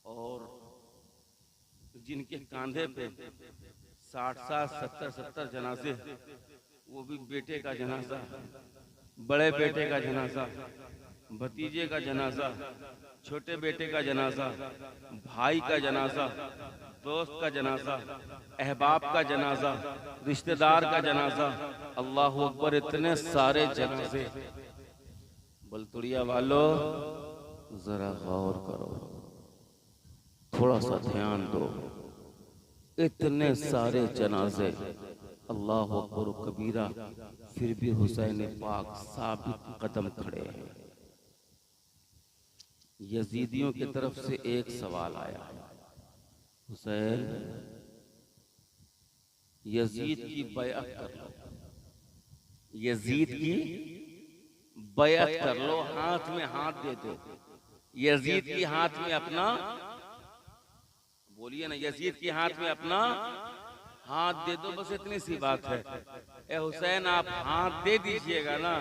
और जिनके कांधे पे 60-70 जनाजे, वो भी बेटे का जनाजा, बड़े बेटे का जनाजा, भतीजे का जनाजा, छोटे बेटे का जनाजा, भाई का जनाजा, दोस्त का जनाजा, अहबाब का जनाजा, रिश्तेदार का जनाजा। अल्लाह अकबर, इतने सारे जनाजे। बलतुड़िया वालों, जरा गौर करो, थोड़ा सा ध्यान दो। इतने सारे जनाजे, अल्लाह अकबर कबीरा, फिर भी हुसैन पाक साबित कदम खड़े हैं। यजीदियों की तरफ से एक सवाल आया, हुसैन यजीद की बैअत कर लो, यजीद की बैअत कर लो, हाथ में हाथ दे दो, यजीद की हाथ में अपना, बोलिए ना, यजीद की हाथ में अपना हाथ दे दो, बस इतनी सी बात है। ए हुसैन, आप हाथ दे दीजिएगा ना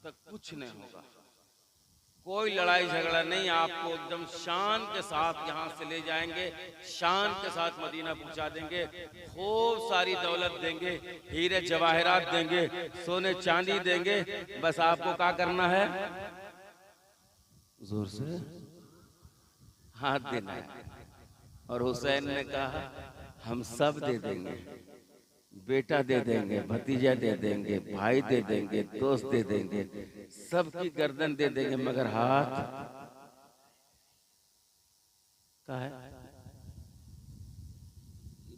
तो कुछ नहीं होगा, कोई लड़ाई झगड़ा नहीं, आपको एकदम शान के साथ यहाँ से ले जाएंगे, शान के साथ मदीना पहुंचा देंगे, खूब सारी दौलत देंगे, हीरे जवाहरात देंगे, सोने चांदी देंगे। बस आपको क्या करना है, जोर से हाथ देना है। और हुसैन ने कहा, हम सब दे देंगे, बेटा दे देंगे, भतीजा दे देंगे, भाई दे देंगे, दोस्त दे देंगे, सबकी गर्दन दे देंगे, मगर हाथ का है,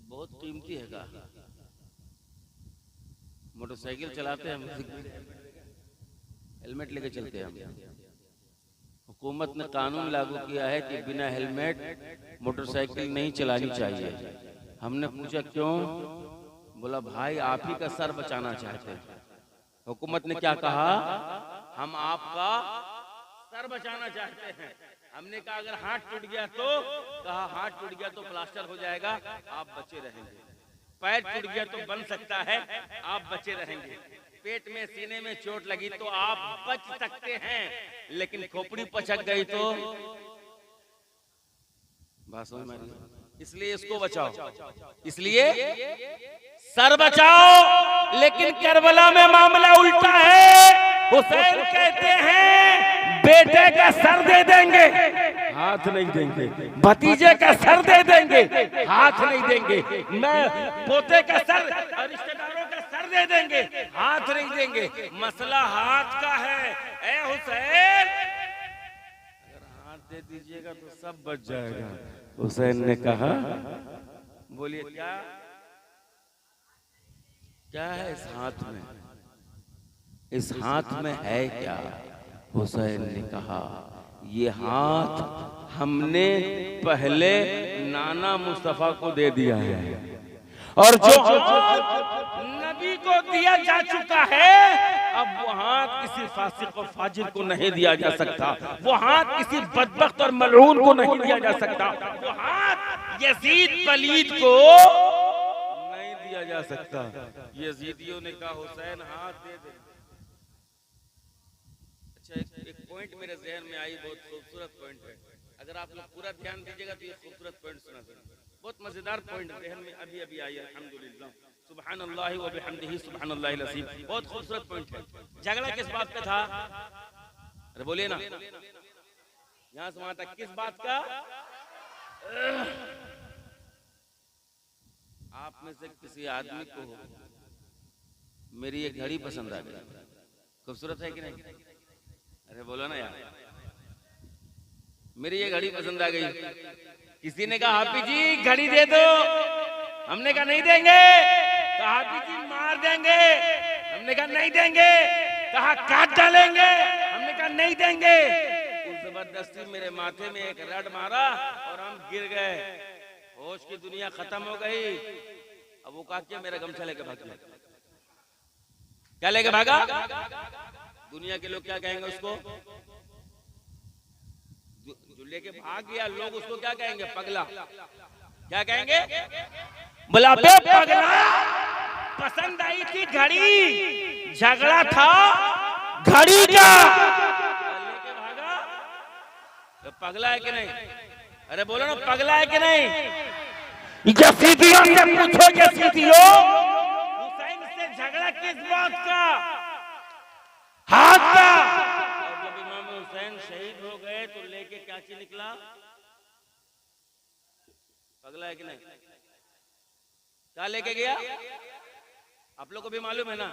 बहुत कीमती है का। मोटरसाइकिल चलाते हैं हम, हेलमेट लेके चलते हैं हम। हुकूमत ने कानून लागू किया है कि बिना हेलमेट मोटरसाइकिल नहीं चलानी चाहिए। हमने पूछा क्यों? बोला भाई आप ही का सर बचाना चाहते हैं। हुकूमत ने क्या कहा? हम आपका सर बचाना चाहते हैं। हमने कहा अगर हाथ टूट गया तो? कहा हाथ टूट गया तो प्लास्टर हो जाएगा, आप बचे रहेंगे। पैर टूट गया तो बन सकता है, आप बचे रहेंगे। पेट में सीने में चोट लगी तो आप बच सकते हैं, लेकिन खोपड़ी पचक गई तो बस वही मारिए। इसलिए इसको बचाओ, इसलिए सर बचाओ। लेकिन करबला में मामला उल्टा है। हुसैन कहते हैं बेटे का सर दे देंगे, हाथ नहीं देंगे। भतीजे का सर दे देंगे, हाथ नहीं देंगे। मैं पोते का सर, रिश्तेदारों का सर दे देंगे, हाथ नहीं देंगे। मसला हाथ का है। ए हुसैन, अगर हाथ दे दीजिएगा तो सब बच जाएगा। हुसैन ने कहा, बोलिए क्या क्या है इस हाथ में? इस हाथ में है क्या? हुसैन ने कहा, ये हाथ हमने पहले नाना मुस्तफा को दे दिया है, और जो नबी को दिया जा चुका है, अब वो हाथ किसी फासिक और फाजिर को नहीं दिया जा सकता। वो हाथ किसी बदबख्त और मलऊन को नहीं दिया जा सकता। वो हाथ यजीद पलीद को नहीं दिया जा सकता। यजीदियों ने कहा हुसैन हाथ दे दे। अच्छा, एक पॉइंट मेरे ज़हन में आई, बहुत खूबसूरत पॉइंट है। अगर आप लोग पूरा ध्यान दीजिएगा तो ये खूबसूरत पॉइंट सुना देना। बहुत मजेदार पॉइंट ज़हन में अभी अभी आई है। अल्हम्दुलिल्लाह, सुब्हानल्लाहि व बिहम्दिही, सुब्हानल्लाहिल अज़ीम। बहुत खूबसूरत पॉइंट है। झगड़ा किस बात पे था? अरे बोलिए ना, यहाँ से वहां तक किस बात का? आप में से किसी आदमी को मेरी ये घड़ी पसंद आ गई, खूबसूरत है कि नहीं? अरे बोलो ना यार, मेरी ये घड़ी पसंद आ गई। किसी ने कहा हाफिज जी घड़ी दे दो, हमने कहा नहीं देंगे। कहा हाफिज जी मार देंगे, हमने कहा नहीं देंगे। कहा काट डालेंगे, हमने कहा नहीं देंगे। जबरदस्ती मेरे माथे में एक रड मारा और हम गिर गए। होश की दुनिया खत्म हो गई। अब वो क्या, मेरा गमछा लेके भाग गया। क्या लेके भागा? दुनिया के लोग क्या कहेंगे उसको? जो लेके भाग गया, लोग उसको क्या कहेंगे? पगला। क्या कहेंगे? बोला बे पगला, पसंद आई थी घड़ी, झगड़ा था घड़ी का, लेके भागा। तो पगला है कि नहीं? अरे बोलो ना, पगला है कि नहीं? यजीदियों से पूछो, यजीदियों हुसैन से झगड़ा किस बात का? हाथ का। और जब इमाम हुसैन शहीद हो गए तो लेके क्या चीज निकला? पगला है कि नहीं? क्या लेके गया? आप लोग को भी मालूम है ना,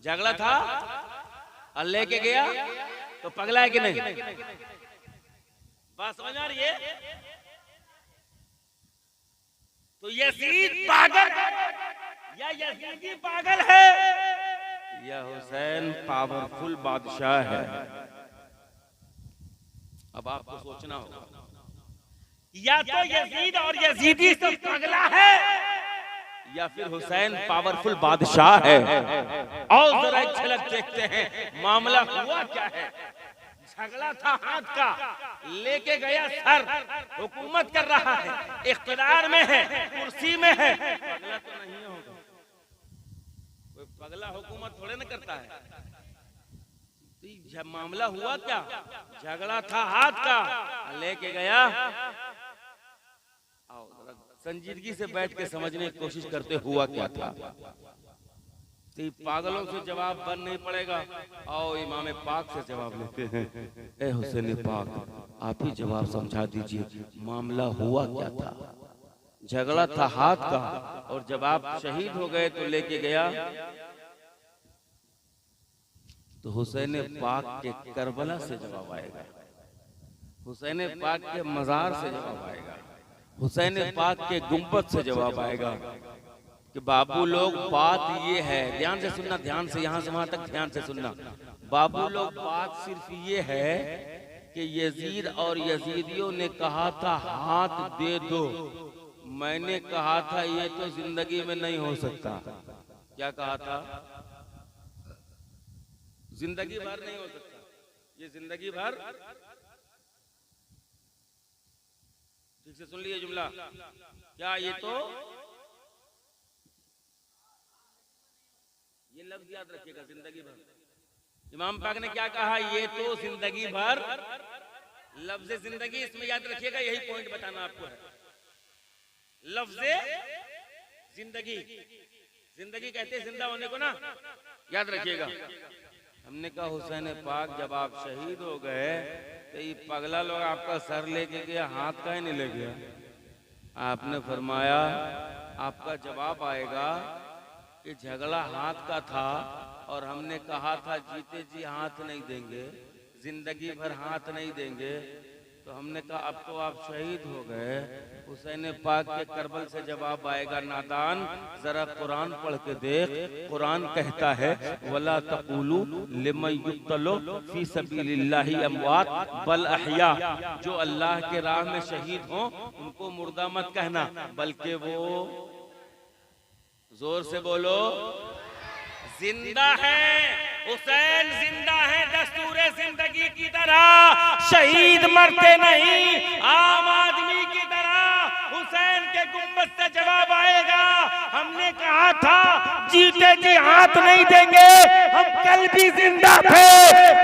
झगड़ा था और लेके गया, तो पगला है कि नहीं? बात समझ आ रही है? तो यजीद पागल या यजीदी पागल है या हुसैन पावरफुल बादशाह है? अब आपको सोचना होगा, या तो यजीद और यजीदी सब पगला है या फिर हुसैन पावरफुल बादशाह है। और जरा एक झलक देखते हैं मामला हुआ क्या है। झगड़ा था हाथ का, लेके गया सर, हुकूमत कर रहा है, इख्तियार में है, कुर्सी में है। पगला तो नहीं होगा, कोई पगला हुकूमत थोड़े ना करता है। तो मामला हुआ क्या? झगड़ा था हाथ का, लेके गया। संजीदगी से बैठ के समझने की कोशिश करते हुआ क्या था। तो पागलों से जवाब बन नहीं पड़ेगा। आओ इमाम पाक से जवाब लेते हैं। ए हुसैन पाक, आप ही जवाब समझा दीजिए, मामला हुआ क्या था? झगड़ा था हाथ का, और जब आप शहीद हो गए तो लेके गया। तो हुसैन पाक के करबला से जवाब आएगा, हुसैन पाक के मजार से जवाब आएगा, हुसैन पाक के गुंबद से जवाब आएगा कि बाबू लोग बात ये है, ध्यान से सुनना, ध्यान से, यहां से वहां तक ध्यान से सुनना। बाबू लोग बात सिर्फ ये है कि यजीद और यजीदियों ने कहा था हाथ दे दो, मैंने कहा था ये तो जिंदगी में नहीं हो सकता। क्या कहा था? जिंदगी भर नहीं हो सकता, ये जिंदगी भर। ठीक से सुन लिए जुमला, क्या ये तो, ये लफ्ज याद रखिएगा, जिंदगी भर। इमाम पाक ने क्या कहा? ये तो जिंदगी भर। लफ्ज जिंदगी इसमें याद रखिएगा, यही पॉइंट बताना आपको है। लफ्ज जिंदगी, जिंदगी कहते हैं जिंदा होने को ना, याद रखिएगा। हमने कहा हुसैन पाक जब आप शहीद हो गए तो ये पगला लोग आपका सर लेके गया, हाथ का ही नहीं ले गया। आपने फरमाया आपका जवाब आएगा कि झगड़ा हाथ का था और हमने कहा था जीते जी हाथ नहीं देंगे, जिंदगी भर हाथ नहीं देंगे। तो हमने कहा अब तो आप शहीद हो गए। हुसैन पाक के करबल से जवाब आएगा, नादान जरा कुरान पढ़ के देख, कुरान कहता है वला तक़ूलू लिमन युक़्तलू फी सबीलिल्लाहि अमवात बल अहया, जो अल्लाह के राह में शहीद हों उनको मुर्दा मत कहना, बल्कि वो, जोर से बोलो, जिंदा है। हुसैन जिंदा है दस्तूरे जिंदगी की तरह, शहीद मरते नहीं, आम आदमी की तरह। हुसैन के गुंबद से जवाब आएगा, हमने कहा था जीते जी हाथ नहीं देंगे, हम कल भी जिंदा थे,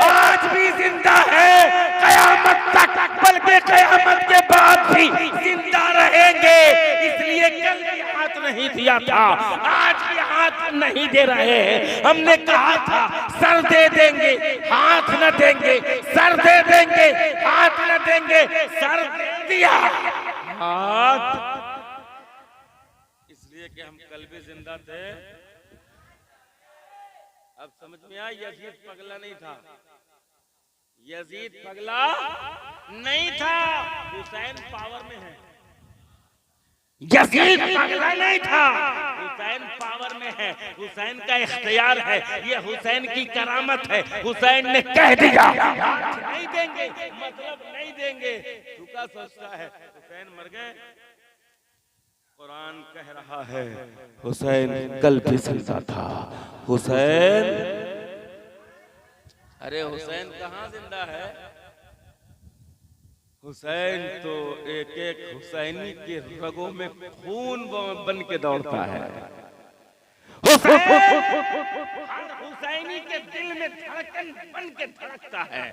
आज भी जिंदा है, कयामत तक, बल्कि कयामत के बाद भी जिंदा रहेंगे। इसलिए कल भी हाथ नहीं दिया था, आज भी हाथ नहीं दे रहे हैं। हमने कहा था सर दे देंगे, हाथ न देंगे, सर दे देंगे, हाथ न देंगे, सर दिया, हाथ, इसलिए कि हम कल भी जिंदा थे। अब समझ में आया, यजीद पगला नहीं था, यजीद पगला नहीं था, हुसैन पावर में है। यजीद पगला नहीं था, हुसैन पावर में है, हुसैन का इख्तियार है, ये हुसैन की करामत है। हुसैन ने कह दिया नहीं देंगे, मतलब नहीं देंगे। तू क्या सोचता है? हुसैन मर गए, कुरान कह रहा है हुसैन कल भी जिंदा था। हुसैन, अरे हुसैन कहाँ जिंदा है? हुसैन तो एक एक हुसैनी के रगों में खून बन के दौड़ता है। हुसैन हर हुसैनी के दिल में धड़कन बन के धड़कता है।